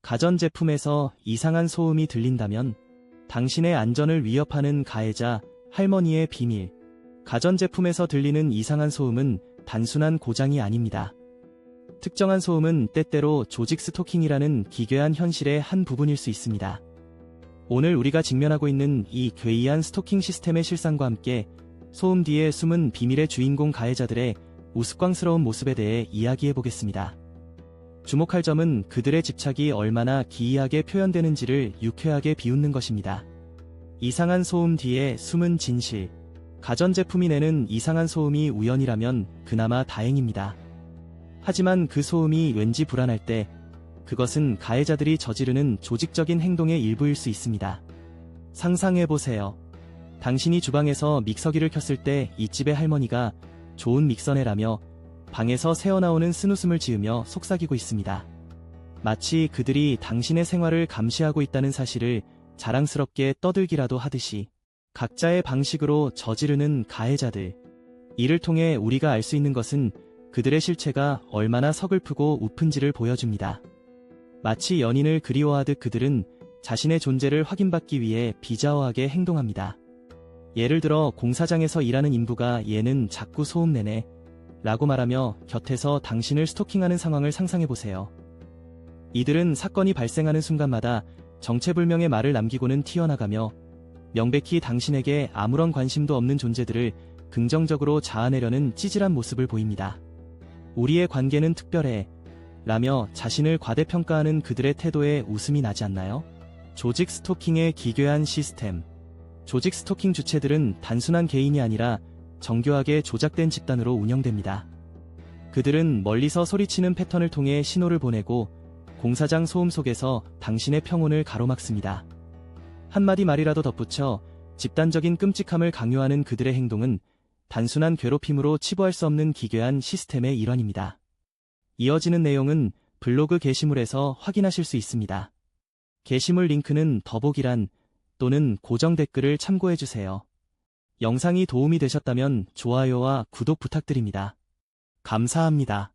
가전제품에서 이상한 소음이 들린다면 당신의 안전을 위협하는 가해자, 할머니의 비밀. 가전제품에서 들리는 이상한 소음은 단순한 고장이 아닙니다. 특정한 소음은 때때로 조직 스토킹이라는 기괴한 현실의 한 부분일 수 있습니다. 오늘 우리가 직면하고 있는 이 괴이한 스토킹 시스템의 실상과 함께 소음 뒤에 숨은 비밀의 주인공 가해자들의 우스꽝스러운 모습에 대해 이야기해보겠습니다. 주목할 점은 그들의 집착이 얼마나 기이하게 표현되는지를 유쾌하게 비웃는 것입니다. 이상한 소음 뒤에 숨은 진실. 가전제품이 내는 이상한 소음이 우연이라면 그나마 다행입니다. 하지만 그 소음이 왠지 불안할 때 그것은 가해자들이 저지르는 조직적인 행동의 일부일 수 있습니다. 상상해보세요. 당신이 주방에서 믹서기를 켰을 때 이 집의 할머니가 좋은 믹서네라며 방에서 새어나오는 쓴웃음을 지으며 속삭이고 있습니다. 마치 그들이 당신의 생활을 감시하고 있다는 사실을 자랑스럽게 떠들기라도 하듯이 각자의 방식으로 저지르는 가해자들. 이를 통해 우리가 알 수 있는 것은 그들의 실체가 얼마나 서글프고 우픈지를 보여줍니다. 마치 연인을 그리워하듯 그들은 자신의 존재를 확인받기 위해 비자어하게 행동합니다. 예를 들어 공사장에서 일하는 인부가 얘는 자꾸 소음내네 라고 말하며 곁에서 당신을 스토킹하는 상황을 상상해보세요. 이들은 사건이 발생하는 순간마다 정체불명의 말을 남기고는 튀어나가며 명백히 당신에게 아무런 관심도 없는 존재들을 긍정적으로 자아내려는 찌질한 모습을 보입니다. 우리의 관계는 특별해 라며 자신을 과대평가하는 그들의 태도에 웃음이 나지 않나요? 조직 스토킹의 기괴한 시스템. 조직 스토킹 주체들은 단순한 개인이 아니라 정교하게 조작된 집단으로 운영됩니다. 그들은 멀리서 소리치는 패턴을 통해 신호를 보내고 공사장 소음 속에서 당신의 평온을 가로막습니다. 한마디 말이라도 덧붙여 집단적인 끔찍함을 강요하는 그들의 행동은 단순한 괴롭힘으로 치부할 수 없는 기괴한 시스템의 일환입니다. 이어지는 내용은 블로그 게시물에서 확인하실 수 있습니다. 게시물 링크는 더보기란 또는 고정 댓글을 참고해주세요. 영상이 도움이 되셨다면 좋아요와 구독 부탁드립니다. 감사합니다.